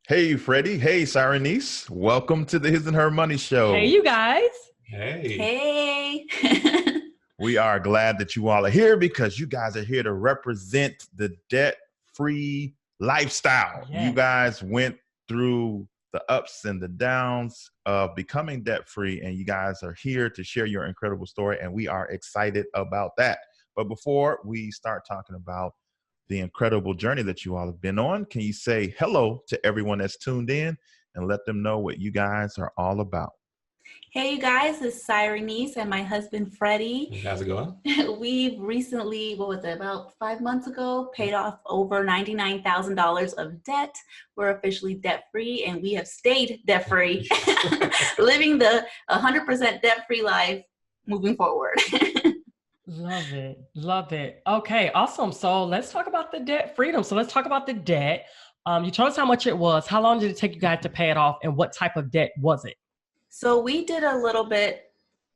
Hey, Freddie. Hey, Sahirenys. Welcome to the His and Her Money Hey, Show. you guys. Hey. Hey. We are glad that you all are here because you guys are here to represent the debt-free lifestyle. Yes. You guys went through the ups and the downs of becoming debt-free, and you guys are here to share your incredible story, and we are excited about that. But before we start talking about the incredible journey that you all have been on, can you say hello to everyone that's tuned in and let them know what you guys are all about? Hey, you guys, it's Sahirenys and my husband, Freddie. How's it going? We've recently, about 5 months ago, paid off over $99,000 of debt. We're officially debt-free, and we have stayed debt-free, living the 100% debt-free life moving forward. Love it. Love it. Okay, awesome. So let's talk about the debt freedom. So let's talk about the debt. You told us how much it was. How long did it take you guys to pay it off, and what type of debt was it? So we did a little bit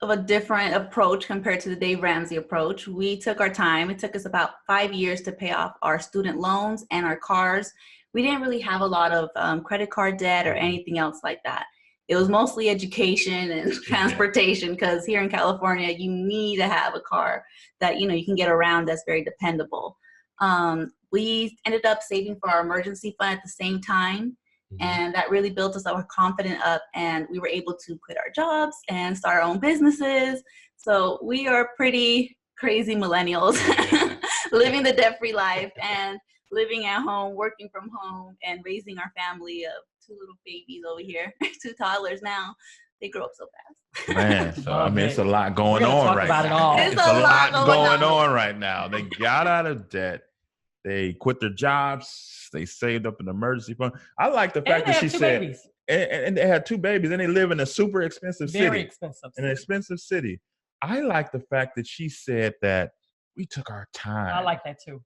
of a different approach compared to the Dave Ramsey approach. We took our time. It took us about 5 years to pay off our student loans and our cars. We didn't really have a lot of credit card debt or anything else like that. It was mostly education and transportation, because here in California, you need to have a car that, you can get around that's very dependable. We ended up saving for our emergency fund at the same time. And that really built us our confidence up, and we were able to quit our jobs and start our own businesses. So we are pretty crazy millennials, living the debt-free life and living at home, working from home, and raising our family of 2 little babies over here, 2 toddlers now. They grow up so fast. Man, so it's a lot going on right about now. It all. It's It's a lot going on right now. They got out of debt. They quit their jobs. They saved up an emergency fund. I like the fact that she said, and they had 2 babies, and they live in a super expensive city. Very expensive. In an expensive city. I like the fact that she said that we took our time. I like that too.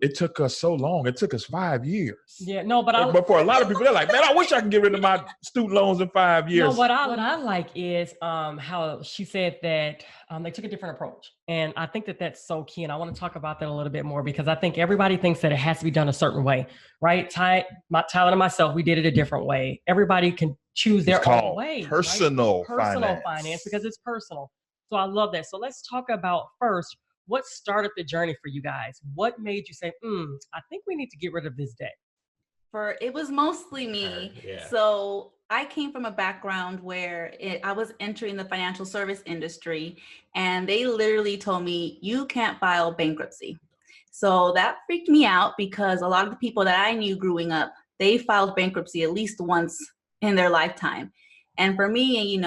It took us so long. It took us 5 years. Yeah, no, but for a lot of people, they're like, man, I wish I could get rid of my student loans in 5 years. No, what I like is how she said that they took a different approach. And I think that that's so key. And I want to talk about that a little bit more, because I think everybody thinks that it has to be done a certain way, right? Tyler and myself, we did it a different way. Everybody can choose their own way. Personal finance, because it's personal. So I love that. So let's talk about first, what started the journey for you guys? What made you say, I think we need to get rid of this debt? It was mostly me. Yeah. So I came from a background where I was entering the financial service industry, and they literally told me, you can't file bankruptcy. So that freaked me out, because a lot of the people that I knew growing up, they filed bankruptcy at least once in their lifetime. And for me,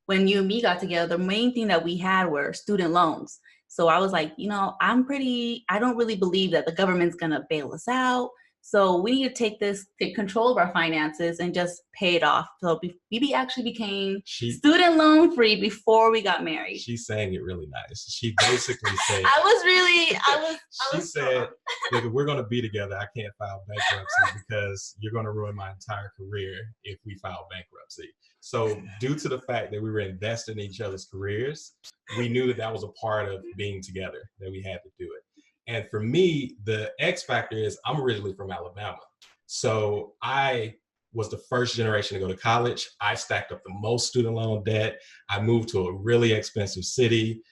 when you and me got together, the main thing that we had were student loans. So I was like, I don't really believe that the government's going to bail us out. So we need to take control of our finances and just pay it off. So we actually became student loan free before we got married. She's saying it really nice. She basically said, She said, look, if we're going to be together, I can't file bankruptcy because you're going to ruin my entire career if we file bankruptcy. So due to the fact that we were invested in each other's careers, we knew that was a part of being together, that we had to do it. And for me, the X factor is I'm originally from Alabama. So I was the first generation to go to college. I stacked up the most student loan debt. I moved to a really expensive city.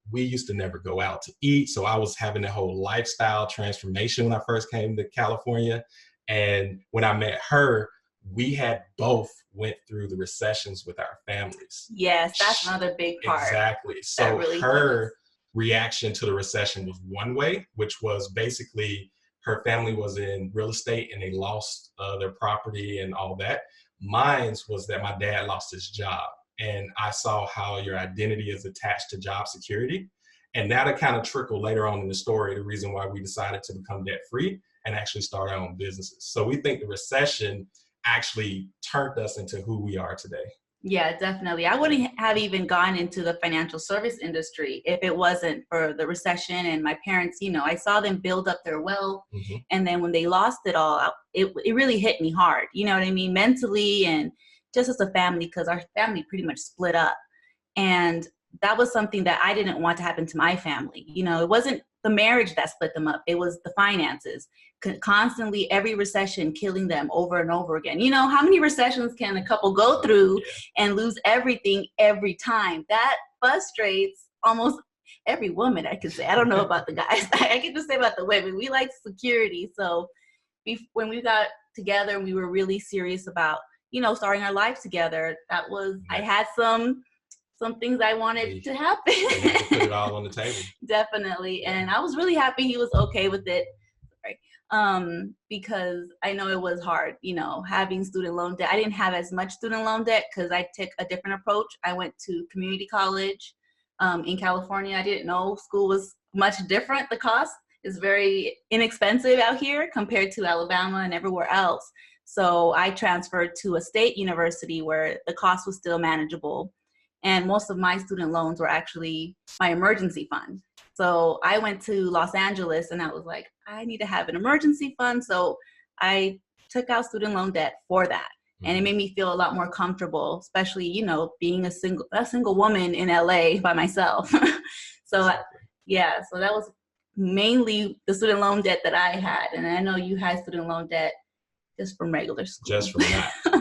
We used to never go out to eat. So I was having a whole lifestyle transformation when I first came to California. And when I met her, we had both went through the recessions with our families. Yes, that's another big part. Exactly. So really her reaction to the recession was one way, which was basically her family was in real estate and they lost their property and all that. Mine was that my dad lost his job, and I saw how your identity is attached to job security. And that'll kind of trickle later on in the story, the reason why we decided to become debt free and actually start our own businesses. So we think the recession actually turned us into who we are today. Yeah, definitely. I wouldn't have even gone into the financial service industry if it wasn't for the recession and my parents. I saw them build up their wealth. And then when they lost it all, it really hit me hard, you know what I mean? Mentally, and just as a family, because our family pretty much split up. And that was something that I didn't want to happen to my family. It wasn't the marriage that split them up. It was the finances. Constantly, every recession killing them over and over again. You know, how many recessions can a couple go through and lose everything every time? That frustrates almost every woman, I could say. I don't know about the guys. I can just say about the women. We like security. So when we got together, we were really serious about, you know, starting our lives together. That was, I had some things I wanted to happen. You had to put it all on the table. Definitely. And I was really happy he was okay with it. Because I know it was hard, you know, having student loan debt. I didn't have as much student loan debt because I took a different approach. I went to community college in California. I didn't know school was much different. The cost is very inexpensive out here compared to Alabama and everywhere else. So I transferred to a state university where the cost was still manageable. And most of my student loans were actually my emergency fund. So I went to Los Angeles and I was like, I need to have an emergency fund. So I took out student loan debt for that. And it made me feel a lot more comfortable, especially, you know, being a single woman in LA by myself. So yeah, so that was mainly the student loan debt that I had. And I know you had student loan debt just from regular school.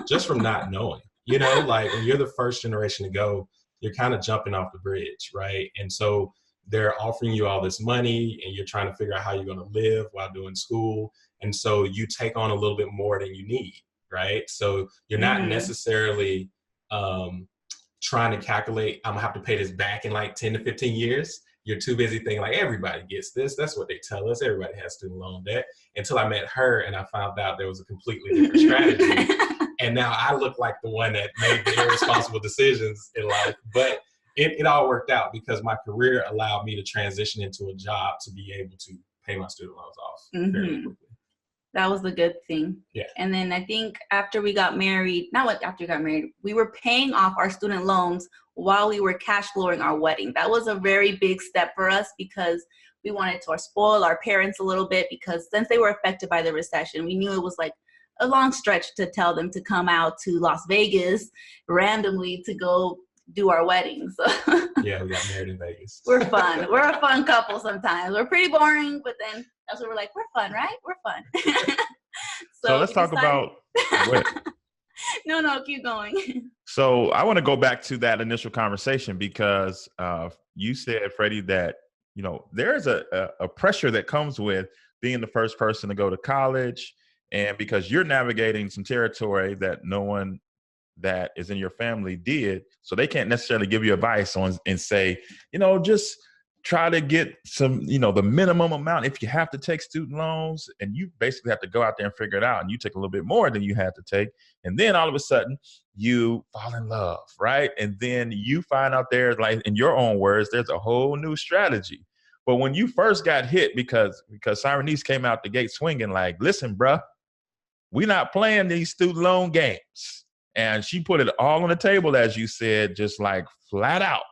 Just from not knowing, you know, like when you're the first generation to go, you're kind of jumping off the bridge, right? And so they're offering you all this money and you're trying to figure out how you're going to live while doing school. And so you take on a little bit more than you need, right? So you're not necessarily trying to calculate, I'm gonna have to pay this back in like 10 to 15 years. You're too busy thinking like everybody gets this. That's what they tell us. Everybody has student loan debt. Until I met her and I found out there was a completely different strategy. And now I look like the one that made the irresponsible decisions in life. But it all worked out because my career allowed me to transition into a job to be able to pay my student loans off fairly quickly. That was the good thing. Yeah. And then I think after we got married, we were paying off our student loans while we were cash flowing our wedding. That was a very big step for us because we wanted to spoil our parents a little bit because since they were affected by the recession, we knew it was like a long stretch to tell them to come out to Las Vegas randomly to go do our weddings. Yeah, we got married in Vegas. We're fun. We're a fun couple sometimes. We're pretty boring, but then that's what we're like, we're fun, right? We're fun. So let's talk about No, keep going. So I want to go back to that initial conversation because you said, Freddie, that, you know, there's a pressure that comes with being the first person to go to college, and because you're navigating some territory that no one that is in your family did, so they can't necessarily give you advice on and say, you know, just try to get some, you know, the minimum amount if you have to take student loans, and you basically have to go out there and figure it out, and you take a little bit more than you had to take, and then all of a sudden you fall in love, right? And then you find out there, like in your own words, there's a whole new strategy. But when you first got hit, because Sahirenys came out the gate swinging like, listen, bruh, we're not playing these student loan games. And she put it all on the table, as you said, just like flat out.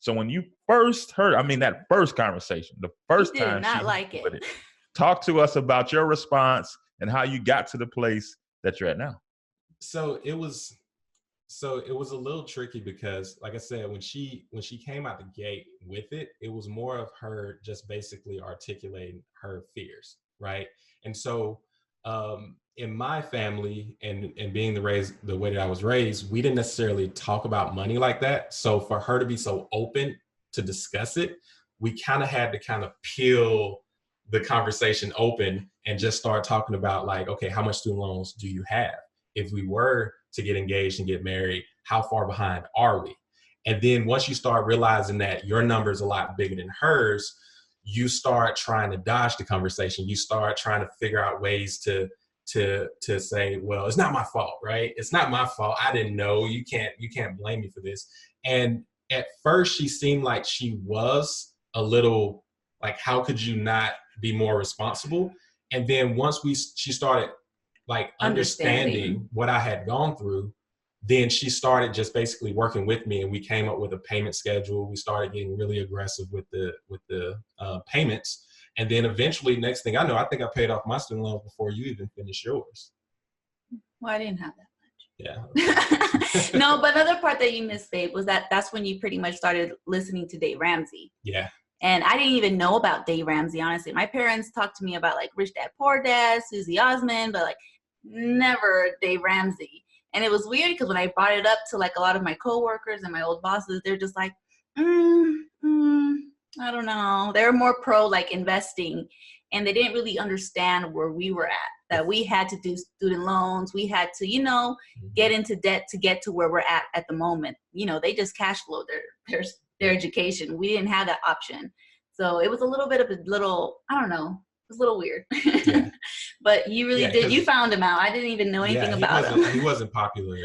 So when you first heard, I mean, that first conversation, the first time she did not like it. Talk to us about your response and how you got to the place that you're at now. So it was a little tricky because, like I said, when she came out the gate with it, it was more of her just basically articulating her fears, right? And so in my family and being the way that I was raised, we didn't necessarily talk about money like that. So for her to be so open to discuss it, we kind of had to kind of peel the conversation open and just start talking about like, okay, how much student loans do you have? If we were to get engaged and get married, how far behind are we? And then once you start realizing that your number is a lot bigger than hers, you start trying to dodge the conversation. You start trying to figure out ways to say, well, it's not my fault, right? It's not my fault. I didn't know. You can't blame me for this. And at first she seemed like she was a little like, how could you not be more responsible? And then once she started like understanding what I had gone through, then she started just basically working with me, and we came up with a payment schedule. We started getting really aggressive with the payments. And then eventually, next thing I know, I think I paid off my student loans before you even finished yours. Well, I didn't have that much. Yeah. No, but another part that you missed, babe, was that's when you pretty much started listening to Dave Ramsey. Yeah. And I didn't even know about Dave Ramsey, honestly. My parents talked to me about like Rich Dad Poor Dad, Susie Osmond, but like never Dave Ramsey. And it was weird because when I brought it up to like a lot of my coworkers and my old bosses, they're just like, I don't know. They were more pro like investing, and they didn't really understand where we were at, that we had to do student loans. We had to, get into debt to get to where we're at the moment. They just cash flow their education. We didn't have that option. So it was a little bit of I don't know. It was a little weird. Yeah. But you really did. You found him out. I didn't even know anything about him. He wasn't popular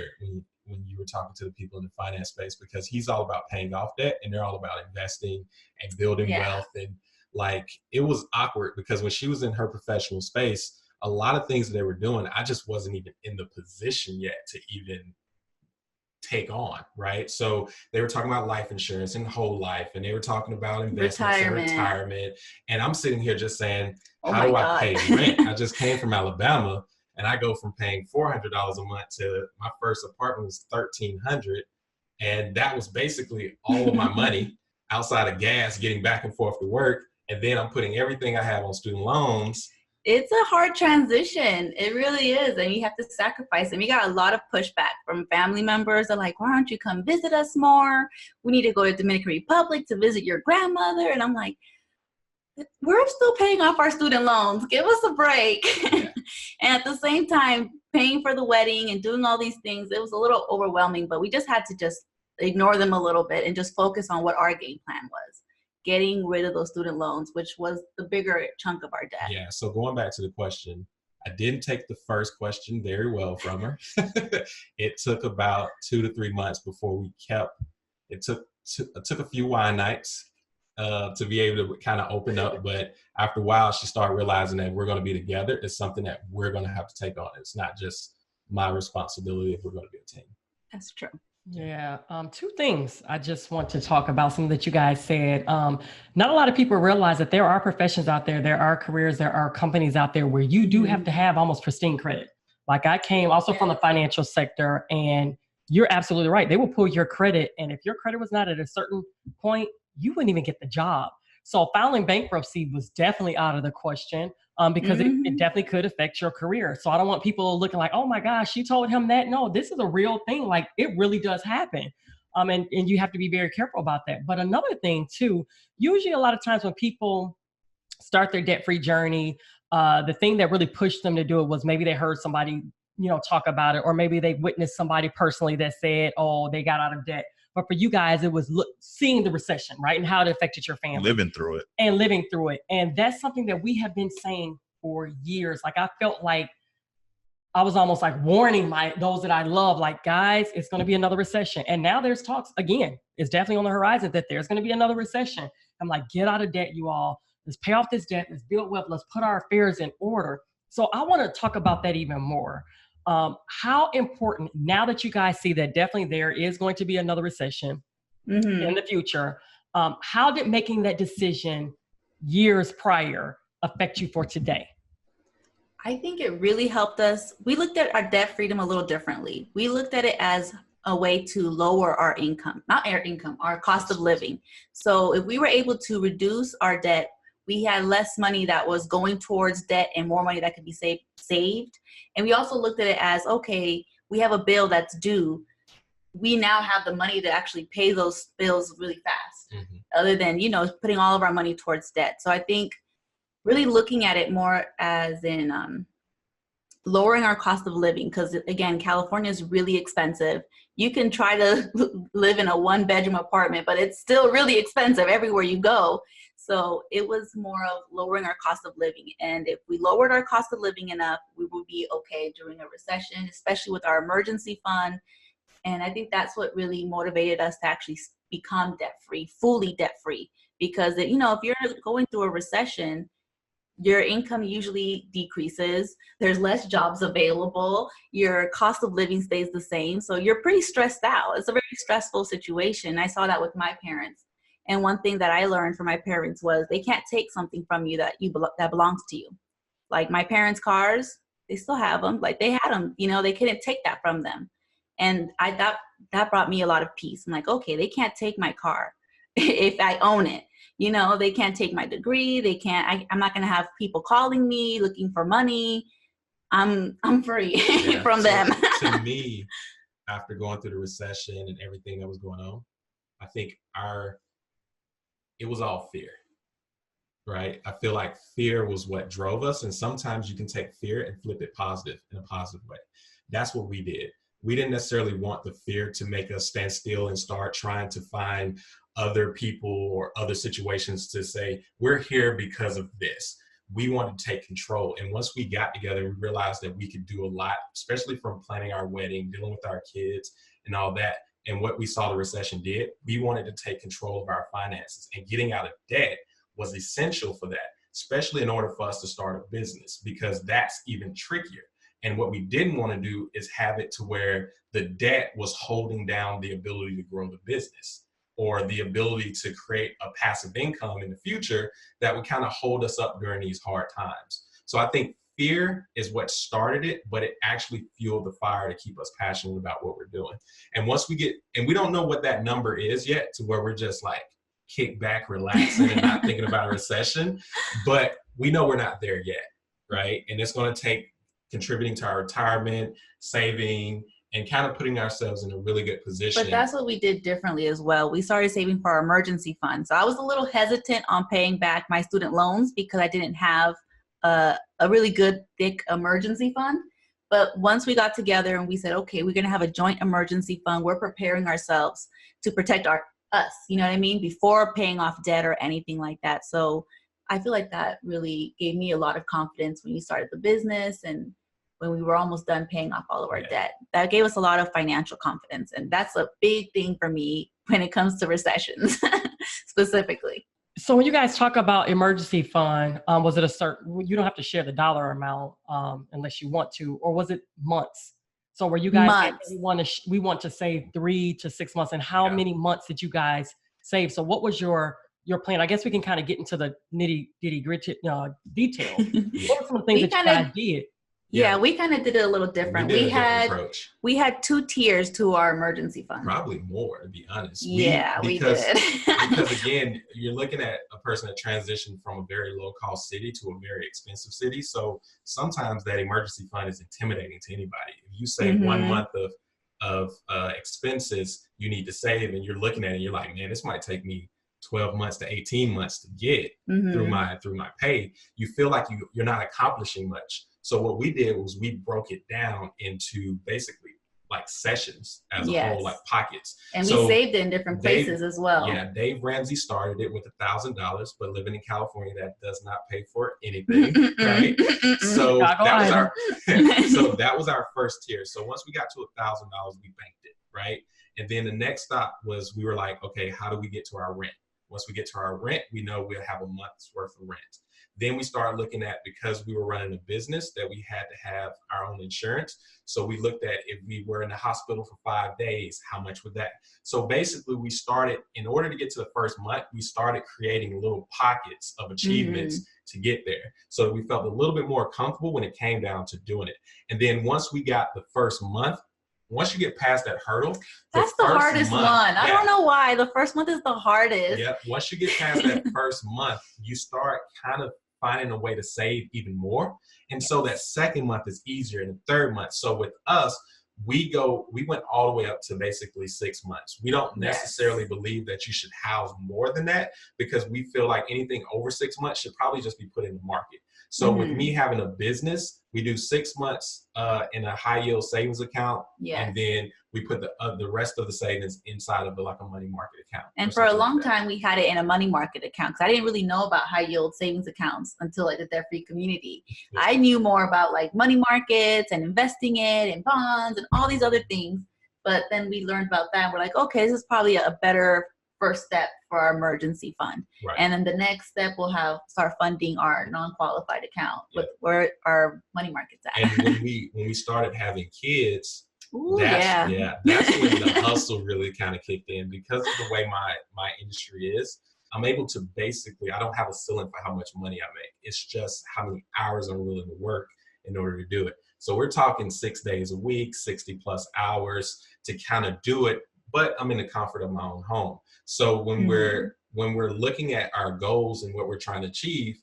when you were talking to the people in the finance space, because he's all about paying off debt, and they're all about investing and building wealth. And like, it was awkward because when she was in her professional space, a lot of things that they were doing, I just wasn't even in the position yet to even take on, right? So they were talking about life insurance and whole life, and they were talking about investments and retirement. And I'm sitting here just saying, how do I pay rent? I just came from Alabama, and I go from paying $400 a month to my first apartment was $1,300. And that was basically all of my money outside of gas, getting back and forth to work. And then I'm putting everything I have on student loans. It's a hard transition. It really is. And you have to sacrifice. And we got a lot of pushback from family members. They're like, why don't you come visit us more? We need to go to Dominican Republic to visit your grandmother. And I'm like, we're still paying off our student loans. Give us a break. Yeah. And at the same time, paying for the wedding and doing all these things, it was a little overwhelming, but we just had to just ignore them a little bit and just focus on what our game plan was. Getting rid of those student loans, which was the bigger chunk of our debt. Yeah, so going back to the question, I didn't take the first question very well from her. It took about 2 to 3 months before it took a few wine nights to be able to kind of open up. But after a while, she started realizing that we're going to be together. It's something that we're going to have to take on. It's not just my responsibility if we're going to be a team. That's true. Yeah. 2 things I just want to talk about, some that you guys said. Not a lot of people realize that there are professions out there, there are careers, there are companies out there where you do have to have almost pristine credit. Like, I came also from the financial sector, and you're absolutely right. They will pull your credit. And if your credit was not at a certain point, you wouldn't even get the job. So filing bankruptcy was definitely out of the question. Because it definitely could affect your career. So I don't want people looking like, oh my gosh, she told him that. No, this is a real thing. Like, it really does happen. And you have to be very careful about that. But another thing too, usually a lot of times when people start their debt-free journey, the thing that really pushed them to do it was maybe they heard somebody, talk about it, or maybe they witnessed somebody personally that said, oh, they got out of debt. But for you guys, it was seeing the recession, right? And how it affected your family. Living through it. And that's something that we have been saying for years. Like, I felt like I was almost like warning those that I love, like, guys, it's going to be another recession. And now there's talks again. It's definitely on the horizon that there's going to be another recession. I'm like, get out of debt, you all. Let's pay off this debt. Let's build wealth. Let's put our affairs in order. So I want to talk about that even more. How important, now that you guys see that definitely there is going to be another recession in the future, how did making that decision years prior affect you for today? I think it really helped us. We looked at our debt freedom a little differently. We looked at it as a way to lower our income, our cost of living. So if we were able to reduce our debt, we had less money that was going towards debt and more money that could be saved. And we also looked at it as, okay, we have a bill that's due. We now have the money to actually pay those bills really fast, other than, putting all of our money towards debt. So I think really looking at it more as in lowering our cost of living, because again, California is really expensive. You can try to live in a 1-bedroom apartment, but it's still really expensive everywhere you go. So it was more of lowering our cost of living. And if we lowered our cost of living enough, we would be okay during a recession, especially with our emergency fund. And I think that's what really motivated us to actually become debt-free, fully debt-free. Because, if you're going through a recession, your income usually decreases. There's less jobs available. Your cost of living stays the same. So you're pretty stressed out. It's a very stressful situation. I saw that with my parents. And one thing that I learned from my parents was they can't take something from you that belongs to you. Like my parents' cars, they still have them. Like they had them, they couldn't take that from them. And that brought me a lot of peace. I'm like, okay, they can't take my car. if I own it. You know, they can't take my degree. They can't, I'm not going to have people calling me looking for money. I'm free from them. To me, after going through the recession and everything that was going on, I think it was all fear, right? I feel like fear was what drove us. And sometimes you can take fear and flip it positive in a positive way. That's what we did. We didn't necessarily want the fear to make us stand still and start trying to find other people or other situations to say, we're here because of this. We wanted to take control. And once we got together, we realized that we could do a lot, especially from planning our wedding, dealing with our kids and all that. And what we saw the recession did, we wanted to take control of our finances, and getting out of debt was essential for that, especially in order for us to start a business, because that's even trickier. And what we didn't want to do is have it to where the debt was holding down the ability to grow the business, or the ability to create a passive income in the future that would kind of hold us up during these hard times. So I think fear is what started it, but it actually fueled the fire to keep us passionate about what we're doing. And once we get, and we don't know what that number is yet, to where we're just like kick back, relaxing and not thinking about a recession, but we know we're not there yet, right? And it's going to take contributing to our retirement, saving, and kind of putting ourselves in a really good position. But that's what we did differently as well. We started saving for our emergency fund. So I was a little hesitant on paying back my student loans because I didn't have a really good, thick emergency fund. But once we got together and we said, okay, we're going to have a joint emergency fund, we're preparing ourselves to protect us, you know what I mean, before paying off debt or anything like that. So I feel like that really gave me a lot of confidence when you started the business, and when we were almost done paying off all of our debt. That gave us a lot of financial confidence. And that's a big thing for me when it comes to recessions specifically. So when you guys talk about emergency fund, was it a certain, you don't have to share the dollar amount unless you want to, or was it months? So were you guys, we want to save 3 to 6 months, and how many months did you guys save? So what was your plan? I guess we can kind of get into the nitty gritty detail. What were some of the things that you guys did? Yeah, we kind of did it a little different. We had 2 tiers to our emergency fund. Probably more, to be honest. We did. Because again, you're looking at a person that transitioned from a very low cost city to a very expensive city. So sometimes that emergency fund is intimidating to anybody. If you say 1 month of expenses you need to save, and you're looking at it, you're like, man, this might take me 12 months to 18 months to get through my pay. You feel like you're not accomplishing much. So what we did was we broke it down into basically like sessions as a whole, like pockets. And we saved it in different places as well. Yeah, Dave Ramsey started it with $1,000, but living in California, that does not pay for anything, right? So that was our first tier. So once we got to $1,000, we banked it, right? And then the next stop was, we were like, okay, how do we get to our rent? Once we get to our rent, we know we'll have a month's worth of rent. Then we started looking at, because we were running a business, that we had to have our own insurance. So we looked at, if we were in the hospital for 5 days, how much would that? So basically we started, in order to get to the first month, we started creating little pockets of achievements to get there. So we felt a little bit more comfortable when it came down to doing it. And then once we got the first month, once you get past that hurdle, that's the hardest one. I don't know why. The first month is the hardest. Yeah. Once you get past that first month, you start kind of finding a way to save even more. And so that second month is easier, and the third month. So with us, we went all the way up to basically 6 months. We don't necessarily believe that you should house more than that, because we feel like anything over 6 months should probably just be put in the market. So with me having a business, we do 6 months in a high yield savings account, and then we put the rest of the savings inside of like a money market account. And for a long time, we had it in a money market account, because I didn't really know about high yield savings accounts until I did that free community. I knew more about like money markets and investing it in bonds and all these other things. But then we learned about that, and we're like, okay, this is probably a better first step for our emergency fund. Right. And then the next step, we'll start funding our non-qualified account with where our money market's at. And when we started having kids, that's when the hustle really kind of kicked in, because of the way my industry is. I'm able to I don't have a ceiling for how much money I make. It's just how many hours I'm willing to work in order to do it. So we're talking 6 days a week, 60 plus hours to kind of do it. but I'm in the comfort of my own home. So when we're looking at our goals and what we're trying to achieve,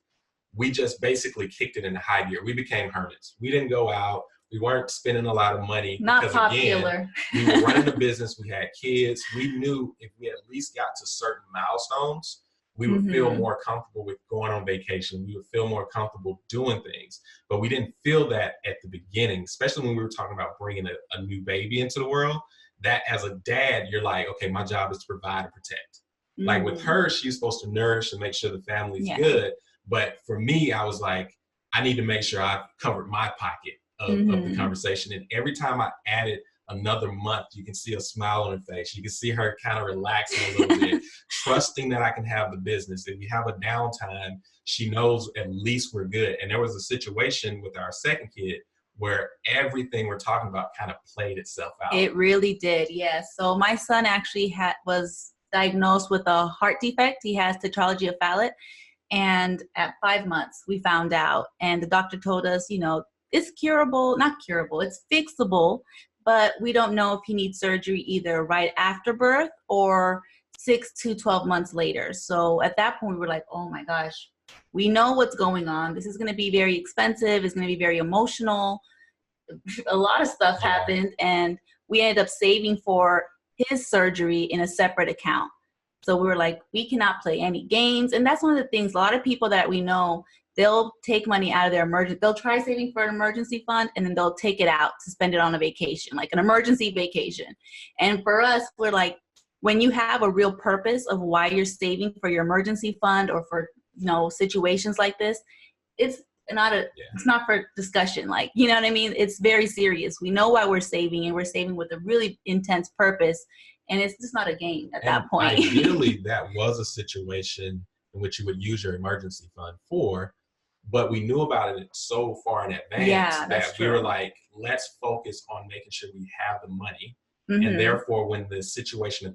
we just basically kicked it into high gear. We became hermits. We didn't go out. We weren't spending a lot of money. Not because, popular. Again, we were running a business. We had kids. We knew if we at least got to certain milestones, we would feel more comfortable with going on vacation. We would feel more comfortable doing things. But we didn't feel that at the beginning, especially when we were talking about bringing a new baby into the world. That as a dad, you're like, okay, my job is to provide and protect. Like with her, she's supposed to nourish and make sure the family's good. But for me, I was like, I need to make sure I've covered my pocket of the conversation. And every time I added another month, you can see a smile on her face. You can see her kind of relaxing a little bit, trusting that I can have the business. If we have a downtime, she knows at least we're good. And there was a situation with our second kid where everything we're talking about kind of played itself out. It really did, yes. So my son actually was diagnosed with a heart defect. He has tetralogy of Fallot. And at 5 months, we found out. And the doctor told us, it's curable, not curable, it's fixable, but we don't know if he needs surgery either right after birth or 6 to 12 months later. So at that point, we were like, oh my gosh, we know what's going on. This is going to be very expensive. It's going to be very emotional. A lot of stuff happened, and we ended up saving for his surgery in a separate account. So we were like, we cannot play any games. And that's one of the things, a lot of people that we know, they'll take money out of their they'll try saving for an emergency fund, and then they'll take it out to spend it on a vacation, like an emergency vacation. And for us, we're like, when you have a real purpose of why you're saving for your emergency fund or for, situations like this, it's not for discussion. Like, you know what I mean? It's very serious. We know why we're saving, and we're saving with a really intense purpose. And it's just not a game at that point. Ideally, that was a situation in which you would use your emergency fund for, but we knew about it so far in advance that we were like, let's focus on making sure we have the money. And therefore, when the situation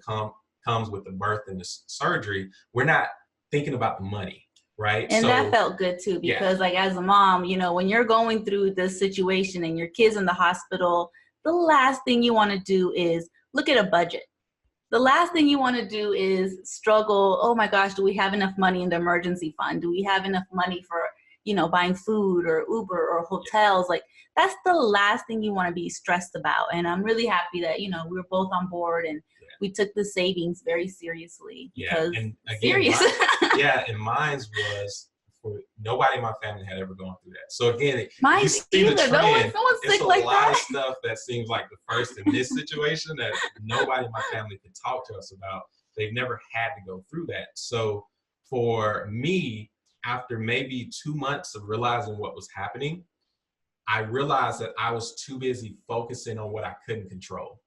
comes with the birth and the surgery, we're not thinking about the money, right? And that felt good too, because like as a mom, when you're going through this situation and your kid's in the hospital, the last thing you want to do is look at a budget. The last thing you want to do is struggle. Oh my gosh, do we have enough money in the emergency fund? Do we have enough money for, buying food or Uber or hotels? Like, that's the last thing you want to be stressed about. And I'm really happy that, we were both on board, and we took the savings very seriously. Yeah, and again, serious. and mine was, nobody in my family had ever gone through that. So again, mine you see the trend. No one's sick like that. It's a lot of stuff that seems like the first in this situation that nobody in my family could talk to us about. They've never had to go through that. So for me, after maybe 2 months of realizing what was happening, I realized that I was too busy focusing on what I couldn't control.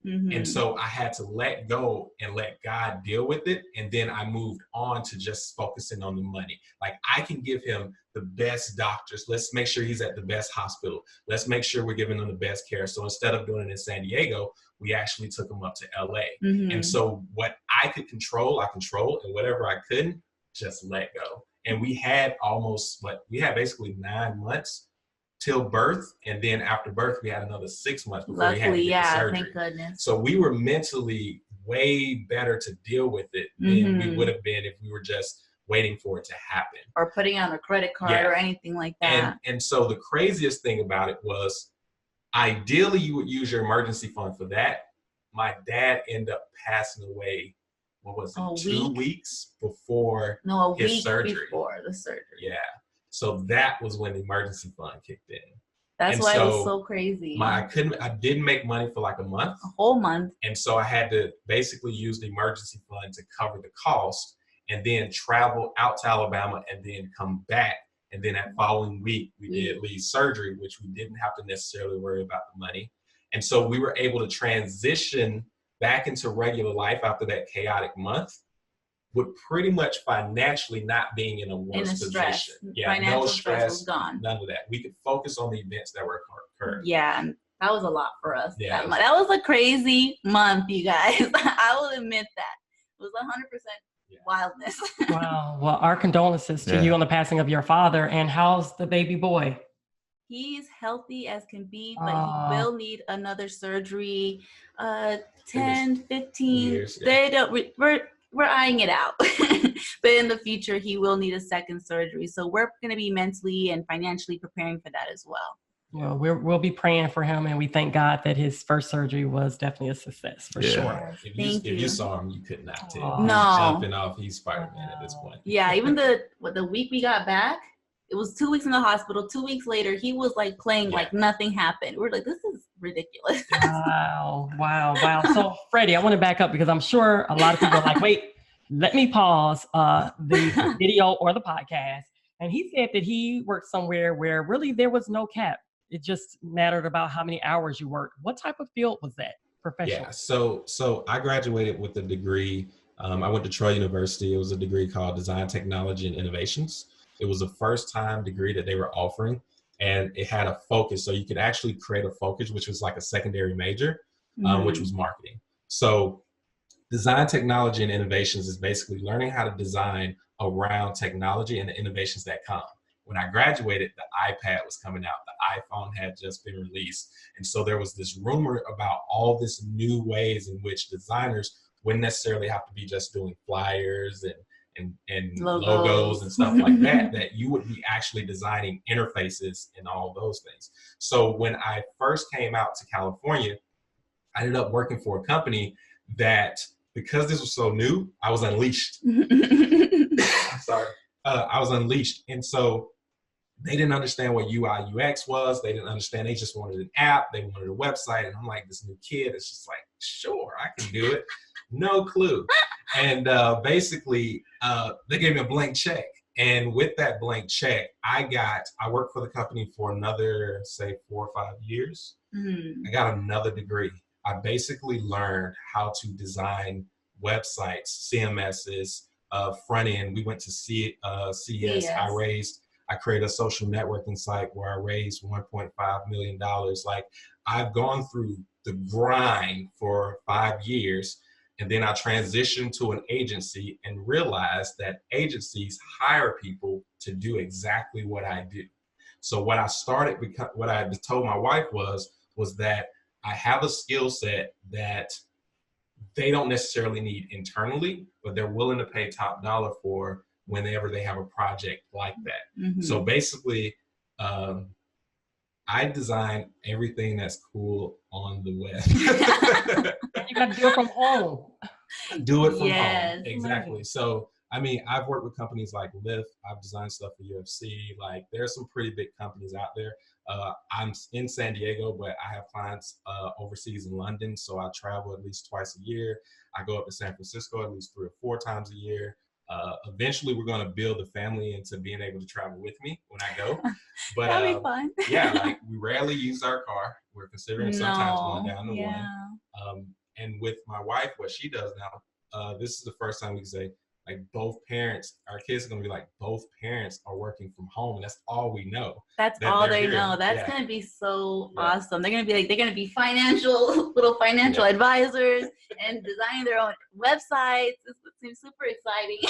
And so I had to let go and let God deal with it. And then I moved on to just focusing on the money. Like, I can give him the best doctors. Let's make sure he's at the best hospital. Let's make sure we're giving him the best care. So instead of doing it in San Diego, we actually took him up to LA. And so what I could control, I controlled, and whatever I couldn't, just let go. And we had basically 9 months till birth, and then after birth we had another 6 months before we had to get the surgery. Thank goodness. So we were mentally way better to deal with it than we would have been if we were just waiting for it to happen. Or putting on a credit card or anything like that. And so the craziest thing about it was, ideally you would use your emergency fund for that. My dad ended up passing away, what was it, 2 weeks before his surgery. Before the surgery. Yeah. So that was when the emergency fund kicked in. That's why it was so crazy. I didn't make money for like a month. A whole month. And so I had to basically use the emergency fund to cover the cost, and then travel out to Alabama and then come back. And then that following week, we did Lee's surgery, which we didn't have to necessarily worry about the money. And so we were able to transition back into regular life after that chaotic month, with pretty much financially not being in a worse position. Yeah, financial no stress was gone. None of that. We could focus on the events that were occurring. Yeah, and that was a lot for us. Yeah, that was a crazy month, you guys. I will admit that. It was 100% wildness. Wow. Well, our condolences to you on the passing of your father. And how's the baby boy? He's healthy as can be, but he will need another surgery. 10, 15 years. Yeah. They don't. We're eyeing it out. But in the future, he will need a second surgery. So we're going to be mentally and financially preparing for that as well. Well, we'll be praying for him, and we thank God that his first surgery was definitely a success for sure. If you saw him, you could not tell. No. Jumping off, he's Spider-Man at this point. Yeah, even the week we got back, it was 2 weeks in the hospital. 2 weeks later, he was like playing like nothing happened. We're like, this is ridiculous. Wow. So, Freddie, I want to back up because I'm sure a lot of people are like, wait, let me pause the video or the podcast. And he said that he worked somewhere where really there was no cap. It just mattered about how many hours you worked. What type of field was that? Professional? Yeah, so I graduated with a degree. I went to Troy University. It was a degree called Design, Technology, and Innovations. It was a first-time degree that they were offering, and it had a focus. So you could actually create a focus, which was like a secondary major, which was marketing. So Design, Technology, and Innovations is basically learning how to design around technology and the innovations that come. When I graduated, the iPad was coming out. The iPhone had just been released. And so there was this rumor about all this new ways in which designers wouldn't necessarily have to be just doing flyers and logos and stuff like that, that you would be actually designing interfaces and all those things. So when I first came out to California, I ended up working for a company that, because this was so new, I was unleashed. Sorry. I was unleashed. And so they didn't understand what UI UX was. They didn't understand. They just wanted an app. They wanted a website. And I'm like, this new kid, it's just like, sure, I can do it. No clue. And basically, they gave me a blank check. And with that blank check, I worked for the company for another, say, 4 or 5 years. I got another degree. I basically learned how to design websites, CMSs, front end. We went to CES. I created a social networking site where I raised $1.5 million. Like, I've gone through the grind for 5 years, and then I transitioned to an agency and realized that agencies hire people to do exactly what I do. So what I told my wife was that I have a skill set that they don't necessarily need internally, but they're willing to pay top dollar for whenever they have a project like that. So basically, I design everything that's cool on the web. You got to do it from home. Do it from home. Exactly. So, I mean, I've worked with companies like Lyft. I've designed stuff for UFC. Like, there's some pretty big companies out there. I'm in San Diego, but I have clients overseas in London. So I travel at least twice a year. I go up to San Francisco at least 3 or 4 times a year. Eventually, we're going to build a family into being able to travel with me when I go. But that'll be fun. Yeah, like, we rarely use our car. We're considering sometimes going down to one. And with my wife, what she does now, this is the first time we can say, like, both parents, our kids are going to be like, both parents are working from home. And that's all we know. That's all they know. That's going to be so awesome. They're going to be little financial advisors and designing their own websites. It seems super exciting.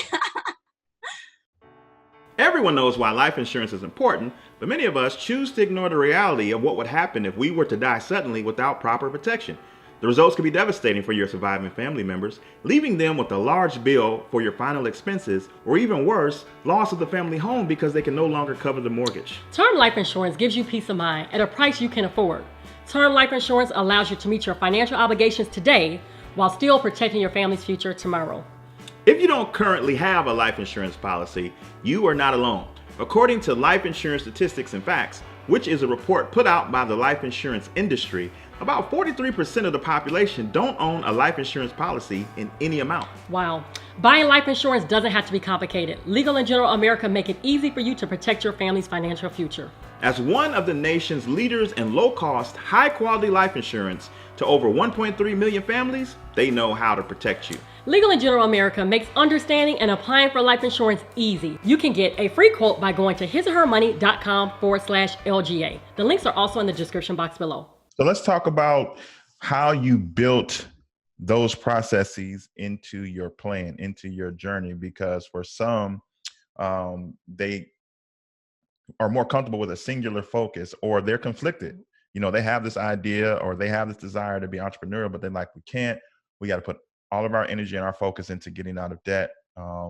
Everyone knows why life insurance is important, but many of us choose to ignore the reality of what would happen if we were to die suddenly without proper protection. The results can be devastating for your surviving family members, leaving them with a large bill for your final expenses, or even worse, loss of the family home because they can no longer cover the mortgage. Term life insurance gives you peace of mind at a price you can afford. Term life insurance allows you to meet your financial obligations today while still protecting your family's future tomorrow. If you don't currently have a life insurance policy, you are not alone. According to Life Insurance Statistics and Facts, which is a report put out by the life insurance industry, about 43% of the population don't own a life insurance policy in any amount. Wow. Buying life insurance doesn't have to be complicated. Legal & General America make it easy for you to protect your family's financial future. As one of the nation's leaders in low-cost, high-quality life insurance to over 1.3 million families, they know how to protect you. Legal & General America makes understanding and applying for life insurance easy. You can get a free quote by going to hisandhermoney.com/LGA. The links are also in the description box below. So let's talk about how you built those processes into your plan, into your journey, because for some, they are more comfortable with a singular focus, or they're conflicted. You know, they have this idea or they have this desire to be entrepreneurial, but they're like, we got to put all of our energy and our focus into getting out of debt.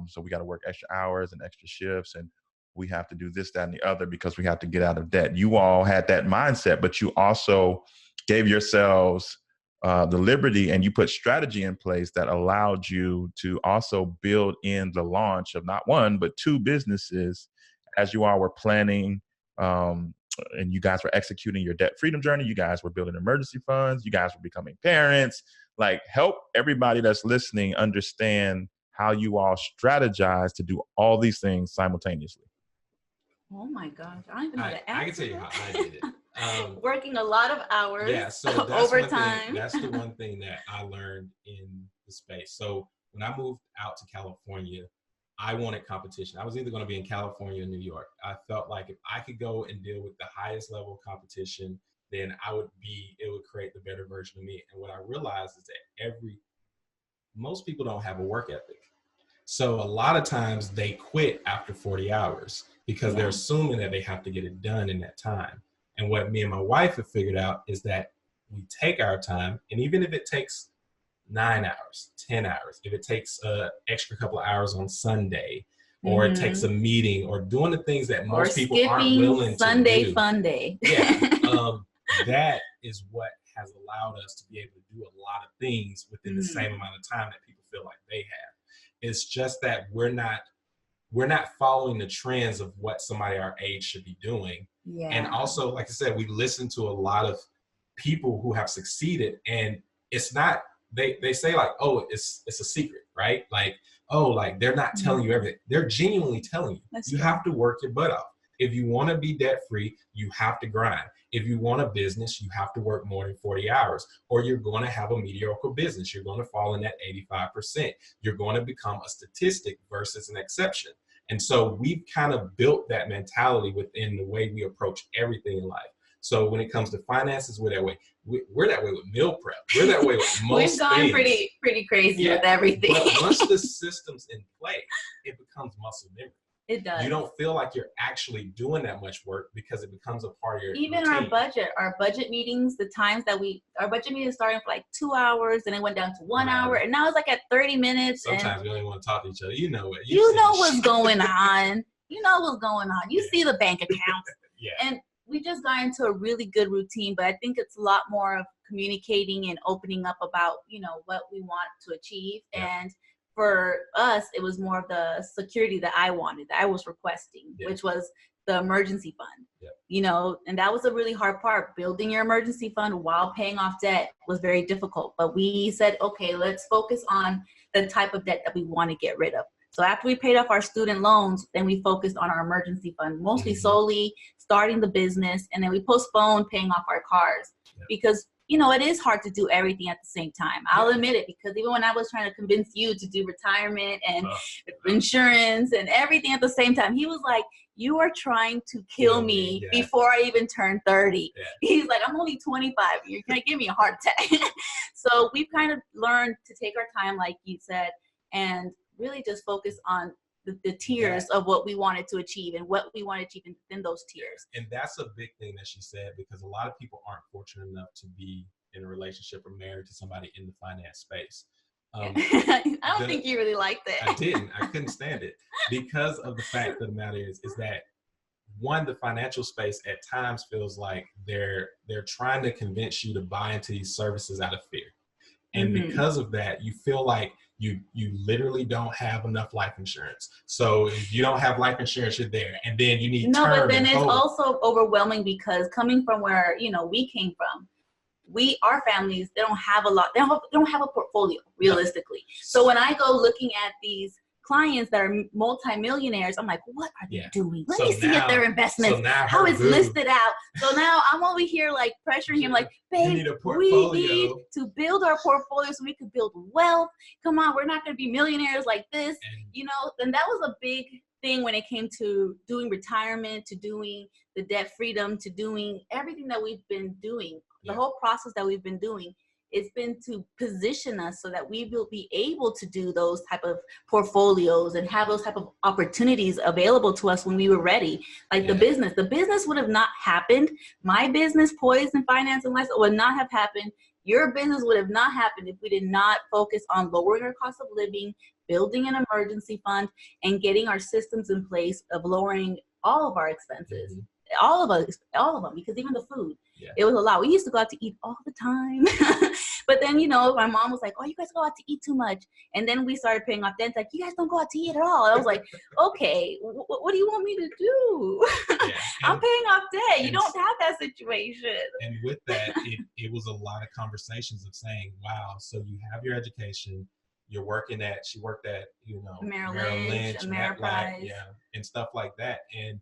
So we got to work extra hours and extra shifts, and we have to do this, that, and the other because we have to get out of debt. You all had that mindset, but you also gave yourselves the liberty, and you put strategy in place that allowed you to also build in the launch of not one, but two businesses as you all were planning, and you guys were executing your debt freedom journey. You guys were building emergency funds. You guys were becoming parents. Like, help everybody that's listening understand how you all strategize to do all these things simultaneously. Oh my gosh, I don't even know the answer. I can tell you how I did it. Working a lot of hours. Yeah, so that's overtime. That's the one thing that I learned in the space. So when I moved out to California, I wanted competition. I was either going to be in California or New York. I felt like if I could go and deal with the highest level of competition, then it would create the better version of me. And what I realized is that most people don't have a work ethic. So a lot of times they quit after 40 hours because they're assuming that they have to get it done in that time. And what me and my wife have figured out is that we take our time, and even if it takes 9 hours, 10 hours, if it takes an extra couple of hours on Sunday, or it takes a meeting, or doing the things that most people aren't willing Sunday to do. Fun day. Yeah, that is what has allowed us to be able to do a lot of things within the same amount of time that people feel like they have. It's just that we're not following the trends of what somebody our age should be doing. Yeah. And also, like I said, we listen to a lot of people who have succeeded, and it's not, they say like, oh, it's a secret, right? Like, oh, like they're not telling you everything. They're genuinely telling you. That's have to work your butt off. If you want to be debt free, you have to grind. If you want a business, you have to work more than 40 hours, or you're going to have a mediocre business. You're going to fall in that 85%. You're going to become a statistic versus an exception. And so we've kind of built that mentality within the way we approach everything in life. So when it comes to finances, we're that way. We're that way with meal prep. We're that way with most We've gone things. pretty crazy with everything. But once the system's in play, it becomes muscle memory. It does. You don't feel like you're actually doing that much work because it becomes a part of your even routine. our budget meetings, the times that our budget meetings started for like 2 hours, and it went down to 1 hour, and now it's like at 30 minutes. Sometimes we don't even want to talk to each other. You know what? You know what's going on. You know what's going on. You see the bank account. And we just got into a really good routine, but I think it's a lot more of communicating and opening up about, what we want to achieve. And for us, it was more of the security that I wanted, that I was requesting, which was the emergency fund. And that was a really hard part. Building your emergency fund while paying off debt was very difficult. But we said, okay, let's focus on the type of debt that we want to get rid of. So after we paid off our student loans, then we focused on our emergency fund, mostly solely starting the business. And then we postponed paying off our cars because it is hard to do everything at the same time. I'll admit it, because even when I was trying to convince you to do retirement and insurance and everything at the same time, he was like, you are trying to kill me before I even turn 30. Yeah. He's like, I'm only 25. You're going to give me a heart attack. So we've kind of learned to take our time, like you said, and really just focus on the tiers of what we wanted to achieve and what we want to achieve in those tiers. And that's a big thing that she said, because a lot of people aren't fortunate enough to be in a relationship or married to somebody in the finance space. I don't think you really liked it. I didn't. I couldn't stand it, because of the fact of the matter is that, one, the financial space at times feels like they're trying to convince you to buy into these services out of fear. And because of that, you feel like you literally don't have enough life insurance. So if you don't have life insurance, you're there. And then you need term. But then it's also overwhelming, because coming from where, we came from, our families, they don't have a lot. They don't have a portfolio, realistically. So when I go looking at these clients that are multimillionaires, I'm like, what are they doing? Let me see if their investments, how it's listed out. So now I'm over here like pressuring him, like, babe, we need to build our portfolio so we could build wealth. Come on, we're not going to be millionaires like this, And that was a big thing when it came to doing retirement, to doing the debt freedom, to doing everything that we've been doing. The whole process that we've been doing It's been to position us so that we will be able to do those type of portfolios and have those type of opportunities available to us when we were ready. Like the business would have not happened. My business, Poise and Finance and Lifestyle, would not have happened. Your business would have not happened if we did not focus on lowering our cost of living, building an emergency fund, and getting our systems in place of lowering all of our expenses. All of them, because even the food, it was a lot. We used to go out to eat all the time. But then, you know, my mom was like, oh, you guys go out to eat too much. And then we started paying off debts. Like, you guys don't go out to eat at all. And I was like, okay, what do you want me to do? I'm paying off debt. You don't have that situation. And with that, it was a lot of conversations of saying, wow, so you have your education. You're working at, she worked at, you know, Merrill Lynch, Ameriprise, and stuff like that. And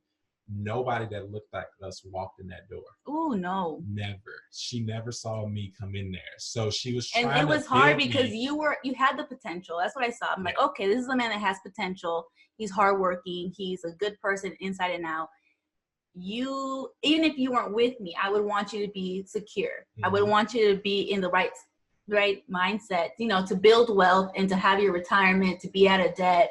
nobody that looked like us walked in that door. Oh, no. Never. She never saw me come in there. So she was trying to And it was hard because me. you had the potential. That's what I saw. I'm like, okay, this is a man that has potential. He's hardworking. He's a good person inside and out. You, even if you weren't with me, I would want you to be secure. I would want you to be in the right mindset, you know, to build wealth and to have your retirement, to be out of debt.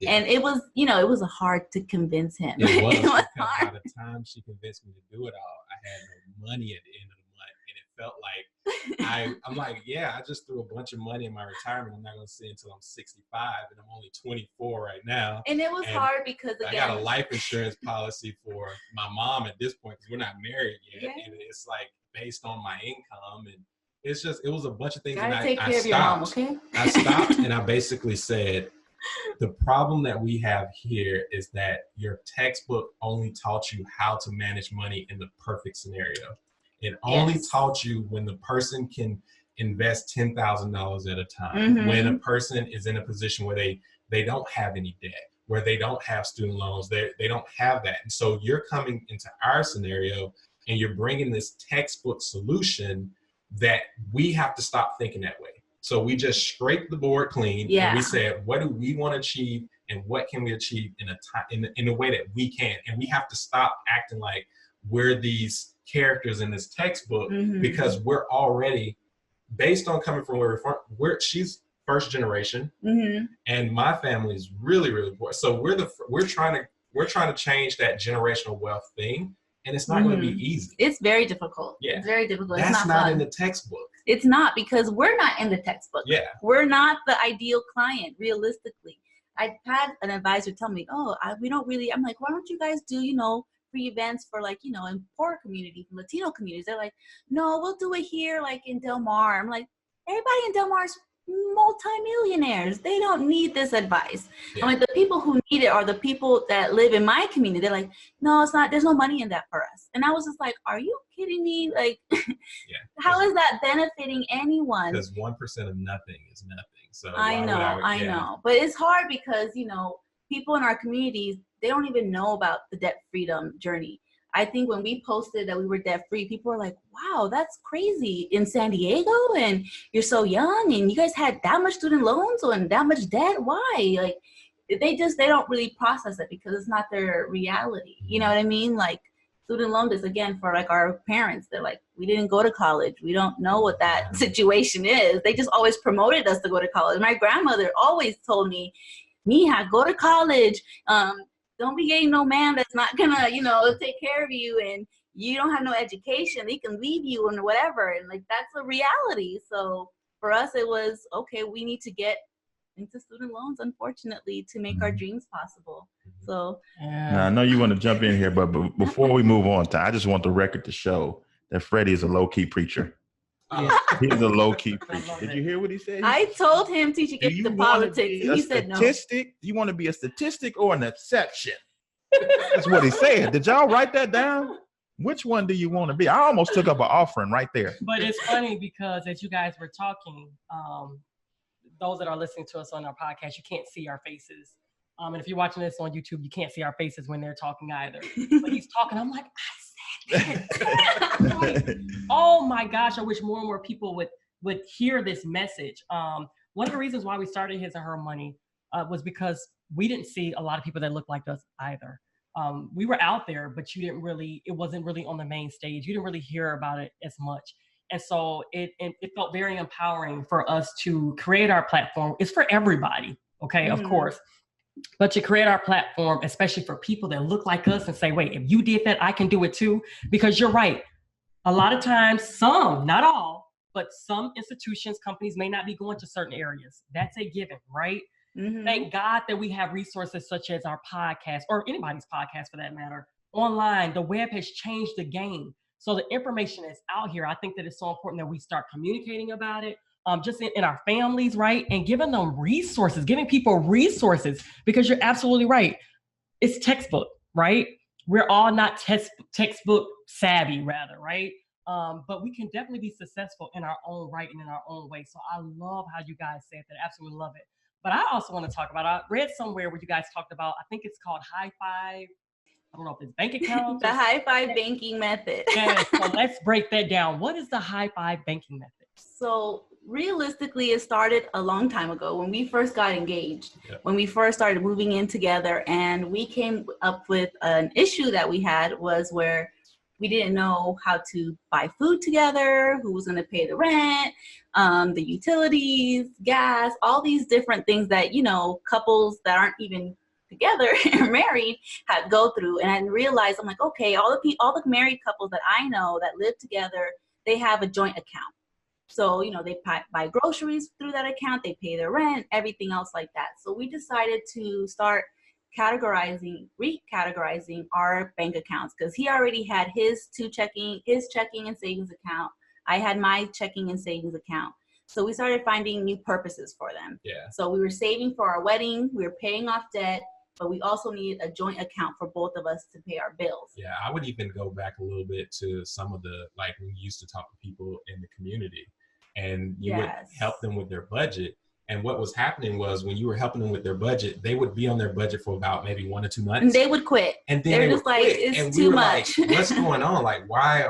And it was, you know, it was hard to convince him. It was hard. By the time she convinced me to do it all, I had no money at the end of the month. And it felt like, I'm like, yeah, I just threw a bunch of money in my retirement. I'm not going to see until I'm 65 and I'm only 24 right now. And it was hard because, again, I got a life insurance policy for my mom at this point because we're not married yet. And it's like based on my income, and it's just, it was a bunch of things. Gotta and take I care of your mom, okay? I stopped and I basically said, the problem that we have here is that your textbook only taught you how to manage money in the perfect scenario. It only taught you when the person can invest $10,000 at a time, when a person is in a position where they don't have any debt, where they don't have student loans, they don't have that. And so you're coming into our scenario and you're bringing this textbook solution that we have to stop thinking that way. So we just scraped the board clean and we said, what do we want to achieve and what can we achieve in a way that we can? And we have to stop acting like we're these characters in this textbook because we're already, based on coming from where we're from, she's first generation and my family is really, really poor. So we're trying to change that generational wealth thing. And it's not going to be easy. It's very difficult. It's very difficult. That's it's not in the textbook. It's not, because we're not in the textbook. We're not the ideal client, realistically. I had an advisor tell me, we don't really, I'm like, why don't you guys do, you know, free events for, like, you know, in poor communities, Latino communities? They're like, no, we'll do it here, like in Del Mar. I'm like, everybody in Del Mar is multimillionaires. They don't need this advice. I'm like, the people who need it are the people that live in my community. They're like, no, it's not, there's no money in that for us. And I was just like, are you kidding me? Like, how is that benefiting anyone? Because 1% of nothing is nothing. So I know. But it's hard because, you know, people in our communities, they don't even know about the debt freedom journey. I think when we posted that we were debt free, people were like, wow, that's crazy, in San Diego, and you're so young and you guys had that much student loans and that much debt. Why? Like, they don't really process it because it's not their reality. You know what I mean? Like, student loan is, again, for like our parents. They're like, we didn't go to college. We don't know what that situation is. They just always promoted us to go to college. My grandmother always told me, Mija, go to college. Don't be getting no man that's not gonna, you know, take care of you, and you don't have no education. They can leave you and whatever. And like, that's a reality. So for us, it was, okay, we need to get into student loans, unfortunately, to make our dreams possible. So now, I know you want to jump in here, but before we move on, I just want the record to show that Freddie is a low-key preacher. He's a low-key preacher. Did you hear what he said? I told him to get into politics, and he said no. Do you want to be a statistic or an exception? That's what he said. Did y'all write that down? Which one do you want to be? I almost took up an offering right there. But it's funny because as you guys were talking, those that are listening to us on our podcast, you can't see our faces. And if you're watching this on YouTube, you can't see our faces when they're talking either. But he's talking, I'm like, like, oh my gosh, I wish more and more people would hear this message. One of the reasons why we started His and Her Money was because we didn't see a lot of people that looked like us either. We were out there, but it wasn't really on the main stage. You didn't really hear about it as much. And so it felt very empowering for us to create our platform. It's for everybody, okay, of course. But to create our platform, especially for people that look like us and say, wait, if you did that, I can do it too. Because you're right. A lot of times, some, not all, but some institutions, companies may not be going to certain areas. That's a given, right? Thank God that we have resources such as our podcast, or anybody's podcast for that matter, online. The web has changed the game. So the information is out here. I think that it's so important that we start communicating about it, just in our families, right? And giving them resources, giving people resources, because you're absolutely right. It's textbook, right? We're all not textbook savvy, rather, right? But we can definitely be successful in our own right and in our own way. So I love how you guys said that. Absolutely love it. But I also want to talk about, I read somewhere where you guys talked about, I think it's called high five. I don't know if it's bank accounts. The high five banking method. Yes, so let's break that down. What is the high five banking method? So realistically, it started a long time ago when we first got engaged, when we first started moving in together, and we came up with an issue that we had was where we didn't know how to buy food together, who was going to pay the rent, the utilities, gas, all these different things that, you know, couples that aren't even together or married had go through. And I realized, I'm like, okay, all the married couples that I know that live together, they have a joint account. So, you know, they buy groceries through that account, they pay their rent, everything else like that. So we decided to start recategorizing our bank accounts, because he already had his checking and savings account. I had my checking and savings account. So we started finding new purposes for them. Yeah. So we were saving for our wedding, we were paying off debt, but we also needed a joint account for both of us to pay our bills. Yeah, I would even go back a little bit to some of the, like, we used to talk to people in the community, and you would help them with their budget. And what was happening was, when you were helping them with their budget, they would be on their budget for about maybe 1 or 2 months. And they would quit. And then they were just like, it's and too much. Like, what's going on? Like, why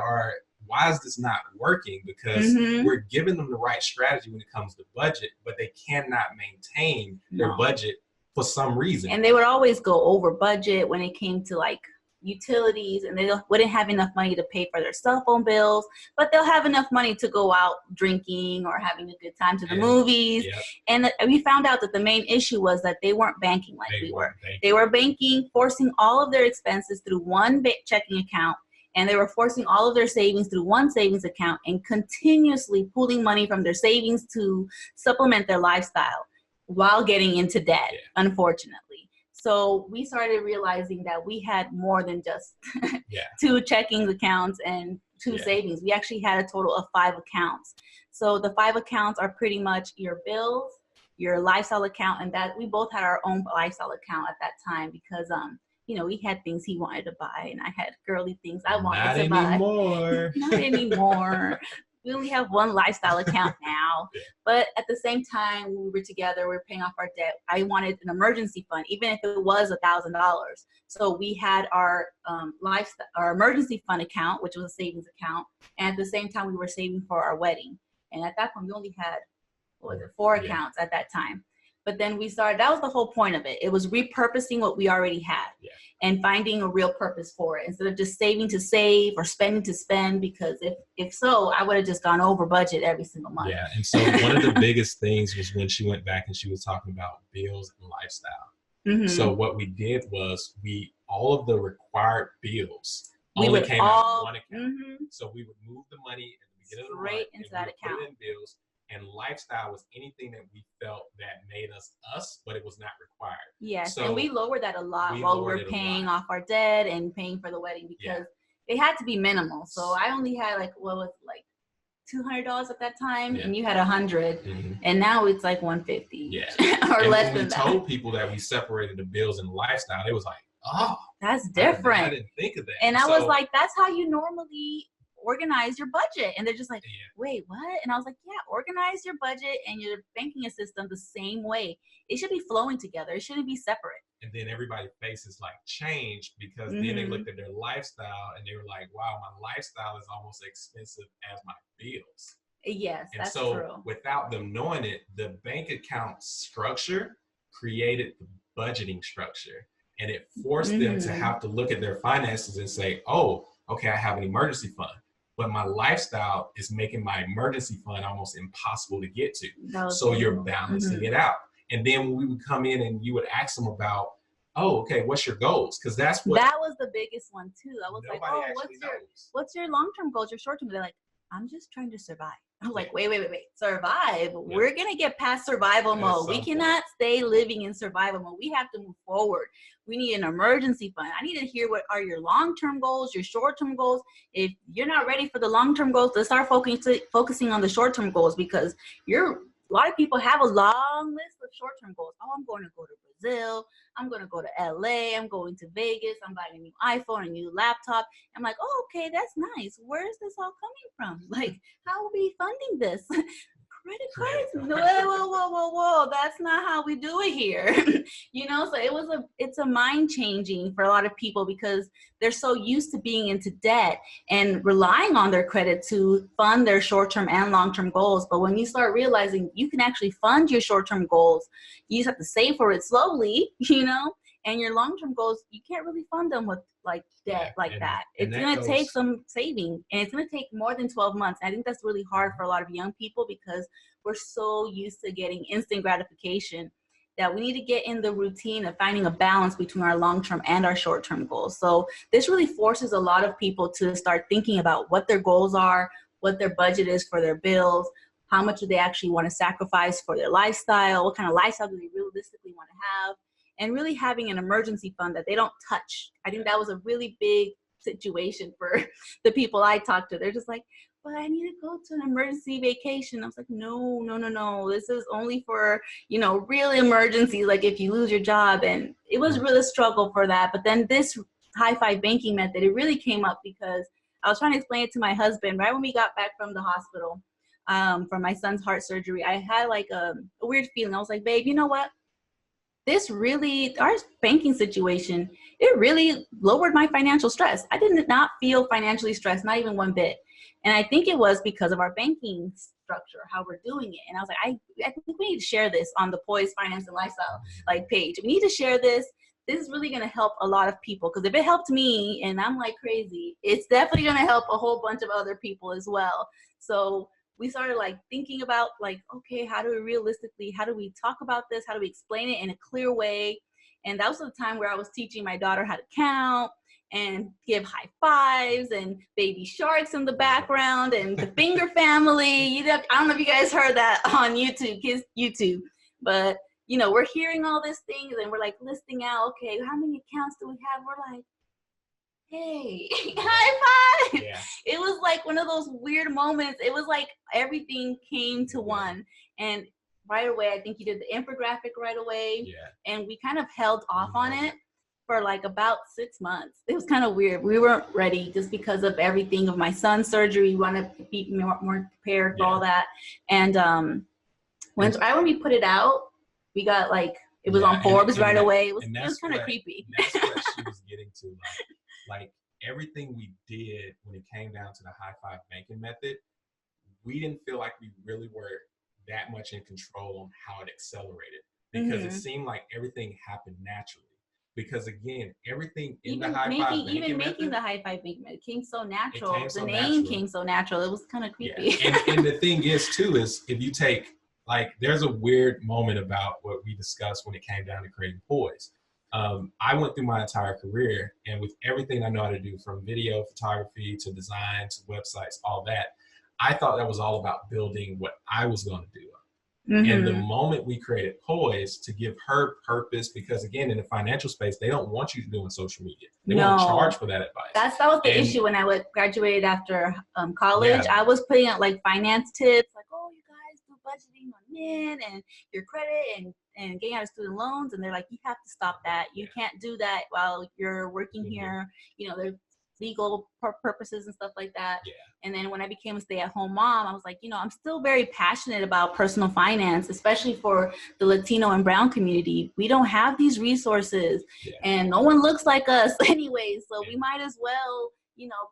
is this not working? Because we're giving them the right strategy when it comes to budget, but they cannot maintain their budget for some reason. And they would always go over budget when it came to like utilities, and they wouldn't have enough money to pay for their cell phone bills, but they'll have enough money to go out drinking or having a good time to the movies. And we found out that the main issue was that they weren't banking like we were. They were banking, forcing all of their expenses through one checking account, and they were forcing all of their savings through one savings account, and continuously pulling money from their savings to supplement their lifestyle while getting into debt, unfortunately. So we started realizing that we had more than just 2 checking accounts and 2 savings. We actually had a total of 5 accounts. So the 5 accounts are pretty much your bills, your lifestyle account, and that we both had our own lifestyle account at that time, because you know, we had things he wanted to buy, and I had girly things I wanted to buy. Not anymore. We only have one lifestyle account now. But at the same time, when we were together, we were paying off our debt. I wanted an emergency fund, even if it was $1,000. So we had our our emergency fund account, which was a savings account. And at the same time, we were saving for our wedding. And at that point, we only had 4 accounts at that time. But then we started, that was the whole point of it. It was repurposing what we already had and finding a real purpose for it, instead of just saving to save or spending to spend, because if so, I would have just gone over budget every single month. Yeah, and so one of the biggest things was when she went back and she was talking about bills and lifestyle. So what we did was, all of the required bills only came out of one account. So we would move the money at the beginning of the month into that account. Put it in bills. And lifestyle was anything that we felt that made us, but it was not required. Yes, so and we lowered that a lot while we were paying off our debt and paying for the wedding, because it had to be minimal. So I only had $200 at that time, and you had $100, and now it's like $150, or less than that. We told people that we separated the bills and lifestyle. It was like, oh, that's different. I didn't think of that. And I was like, that's how you normally organize your budget. And they're just like, wait, what? And I was like, yeah, organize your budget and your banking system the same way. It should be flowing together. It shouldn't be separate. And then everybody's faces like changed, because then they looked at their lifestyle and they were like, wow, my lifestyle is almost as expensive as my bills. Yes, and that's so true. Without them knowing it, the bank account structure created the budgeting structure, and it forced them to have to look at their finances and say, oh, okay, I have an emergency fund, but my lifestyle is making my emergency fund almost impossible to get to. That So was you're cool. balancing it out. And then when we would come in and you would ask them about, oh, okay, what's your goals? Because that's what That was the biggest one too. I was like, nobody oh, actually knows. what's your long-term goals, your short-term? They're like, I'm just trying to survive. I was like, wait, survive. We're gonna get past survival mode. We cannot stay living in survival mode. We have to move forward. We need an emergency fund. I need to hear what are your long-term goals, your short-term goals. If you're not ready for the long-term goals, let's start focusing on the short-term goals, because a lot of people have a long list of short-term goals. Oh, I'm going to go to Brazil. I'm going to go to LA. I'm going to Vegas. I'm buying a new iPhone, a new laptop. I'm like, oh, okay, that's nice. Where is this all coming from? Like, how are we funding this? Credit cards? Whoa. That's not how we do it here. So it's a mind changing for a lot of people, because they're so used to being into debt and relying on their credit to fund their short-term and long-term goals. But when you start realizing you can actually fund your short-term goals, you just have to save for it slowly, and your long-term goals, you can't really fund them with like debt that. It's going to take some saving, and it's going to take more than 12 months. I think that's really hard for a lot of young people, because we're so used to getting instant gratification that we need to get in the routine of finding a balance between our long-term and our short-term goals. So this really forces a lot of people to start thinking about what their goals are, what their budget is for their bills, how much do they actually want to sacrifice for their lifestyle, what kind of lifestyle do they realistically want to have, and really having an emergency fund that they don't touch. I think that was a really big situation for the people I talked to. They're just like, but I need to go to an emergency vacation. I was like, no. This is only for, real emergencies, like if you lose your job. And it was really a struggle for that. But then this high-five banking method, it really came up because I was trying to explain it to my husband right when we got back from the hospital for my son's heart surgery. I had like a weird feeling. I was like, babe, you know what? Our banking situation, it really lowered my financial stress. I did not feel financially stressed, not even one bit. And I think it was because of our banking structure, how we're doing it. And I was like, I think we need to share this on the Poised Finance and Lifestyle page. We need to share this. This is really going to help a lot of people, because if it helped me and I'm like crazy, it's definitely going to help a whole bunch of other people as well. So we started thinking about okay, how do we talk about this? How do we explain it in a clear way? And that was the time where I was teaching my daughter how to count and give high fives and baby sharks in the background and the finger family. I don't know if you guys heard that on YouTube, kids YouTube, but we're hearing all these things and we're listing out, okay, how many accounts do we have? We're like, hey, high five. Yeah. It was one of those weird moments. It was everything came to one. And right away, I think you did the infographic right away. Yeah. And we kind of held off on it for about 6 months. It was kind of weird. We weren't ready just because of everything of my son's surgery. We wanted to be more prepared for all that. And when we put it out, we got it was on Forbes right away. It was kind of creepy. That's what she was getting to. Everything we did when it came down to the high-five banking method, we didn't feel like we really were that much in control on how it accelerated, because it seemed like everything happened naturally. Because again, everything in the high-five banking making the high-five banking method came so natural. The name came so natural. It was kind of creepy. Yeah. And the thing is too, is if you take there's a weird moment about what we discussed when it came down to creating Poise. I went through my entire career, and with everything I know how to do, from video photography to design to websites, all that, I thought that was all about building what I was going to do. And the moment we created Poise to give her purpose, because again, in the financial space, they don't want you doing social media. They want to charge for that advice. That was the issue when I graduated after college. I was putting out finance tips, oh, you guys do budgeting on Mint and your credit and getting out of student loans. And they're like, you have to stop that. You can't do that while you're working here. There's legal purposes and stuff like that. Yeah. And then when I became a stay-at-home mom, I was like, I'm still very passionate about personal finance, especially for the Latino and Brown community. We don't have these resources, and no one looks like us anyway. So we might as well,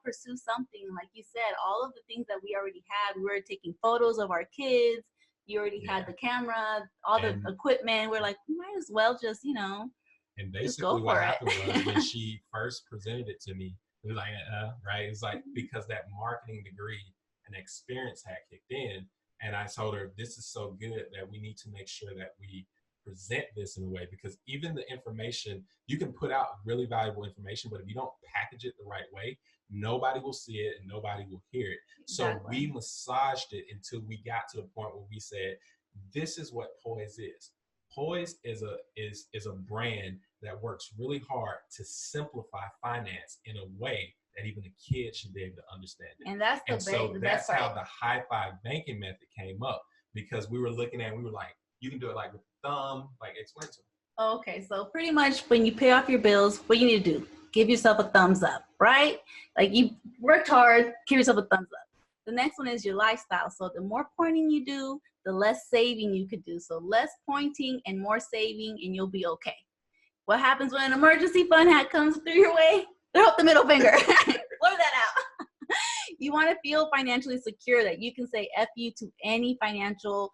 pursue something. Like you said, all of the things that we already had, we were taking photos of our kids. You already had the camera, all the equipment. We're like, we might as well just, And basically what happened was when she first presented it to me, We're like, right? It's like, because that marketing degree and experience had kicked in. And I told her, this is so good that we need to make sure that we present this in a way, because even the information, you can put out really valuable information, but if you don't package it the right way, nobody will see it and nobody will hear it. So we massaged it until we got to the point where we said, this is what Poise is. Poise is a brand that works really hard to simplify finance in a way that even a kid should be able to understand it. And that's that's how the high five banking method came up, because we were looking at, we were like, you can do it like with the thumb, like explain to them. Okay, so pretty much when you pay off your bills, what you need to do, give yourself a thumbs up, right? Like, you worked hard, give yourself a thumbs up. The next one is your lifestyle. So the more pointing you do, the less saving you could do. So less pointing and more saving, and you'll be okay. What happens when an emergency fund hat comes through your way? Throw up the middle finger. Blur that out. You want to feel financially secure, that you can say F you to any financial,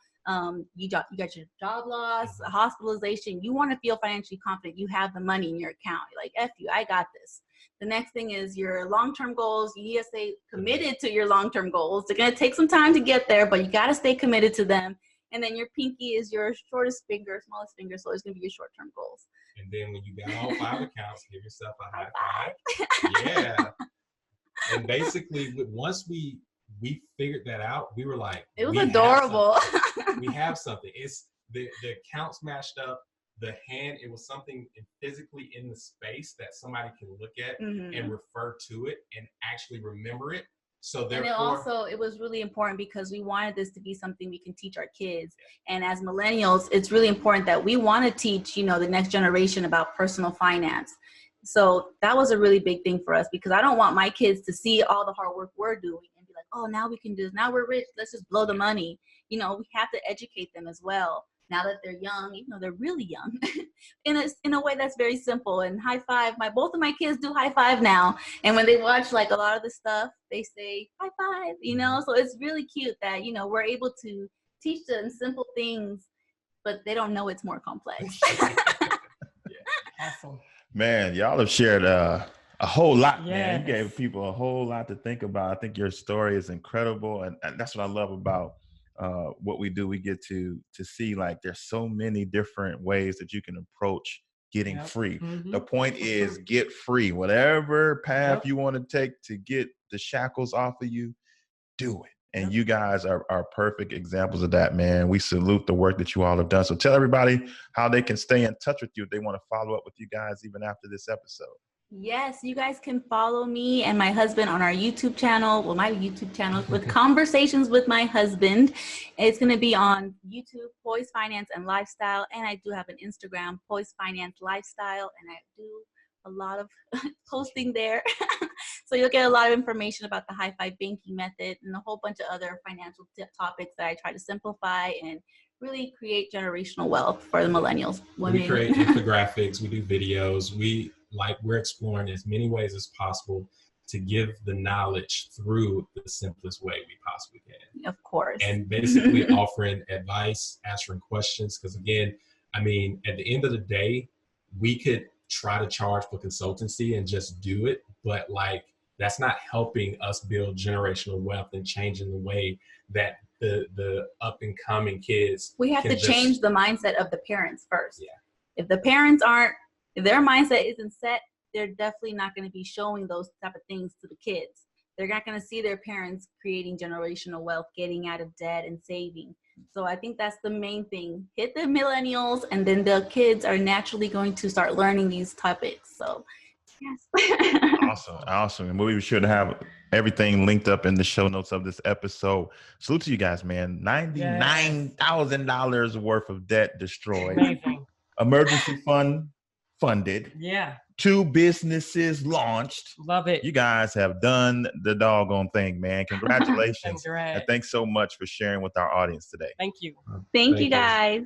you got your job loss, hospitalization. You want to feel financially confident. You have the money in your account. You're like, F you, I got this. The next thing is your long-term goals. You need to stay committed to your long-term goals. They're going to take some time to get there, but you got to stay committed to them. And then your pinky is your shortest finger, smallest finger, so it's going to be your short-term goals. And then when you got all 5 accounts, give yourself a high five. Yeah. And basically, once we figured that out, we were like, it was adorable. We have something. It's the accounts matched up. The hand, it was something physically in the space that somebody can look at and refer to it and actually remember it. So therefore, it was really important because we wanted this to be something we can teach our kids. And as millennials, it's really important that we want to teach, the next generation about personal finance. So that was a really big thing for us, because I don't want my kids to see all the hard work we're doing and be like, oh, now we can do this. Now we're rich. Let's just blow the money. We have to educate them as well. Now that they're young, even though they're really young, in a way that's very simple. And high five, both of my kids do high five now. And when they watch like a lot of the stuff, they say high five, so it's really cute that, we're able to teach them simple things, but they don't know it's more complex. Awesome. Man, y'all have shared a whole lot, Yes. man. You gave people a whole lot to think about. I think your story is incredible. And that's what I love about what we do. We get to see, like, there's so many different ways that you can approach getting free. The point is, get free. Whatever path you want to take to get the shackles off of you, do it. And you guys are perfect examples of that, man. We salute the work that you all have done. So tell everybody how they can stay in touch with you if they want to follow up with you guys even after this episode. Yes, you guys can follow me and my husband on our YouTube channel. Well, my YouTube channel with Conversations with My Husband. It's going to be on YouTube, Poise Finance and Lifestyle. And I do have an Instagram, Poise Finance Lifestyle. And I do a lot of posting there. So you'll get a lot of information about the high five banking method and a whole bunch of other financial topics that I try to simplify and really create generational wealth for the millennials. Women. We create infographics, we do videos, we're exploring as many ways as possible to give the knowledge through the simplest way we possibly can. Of course. And basically offering advice, answering questions, because again, at the end of the day, we could try to charge for consultancy and just do it, but that's not helping us build generational wealth and changing the way that the up and coming kids. We have to change the mindset of the parents first. Yeah. If the parents if their mindset isn't set, they're definitely not going to be showing those type of things to the kids. They're not going to see their parents creating generational wealth, getting out of debt and saving. So I think that's the main thing. Hit the millennials, and then the kids are naturally going to start learning these topics. So yes. Awesome. And we'll be sure to have everything linked up in the show notes of this episode. Salute to you guys, man. $99,000 worth of debt destroyed. Amazing. Emergency fund funded. Yeah. 2 businesses launched. Love it. You guys have done the doggone thing, man. Congratulations. Congrats. And thanks so much for sharing with our audience today. Thank you. Thank you, guys.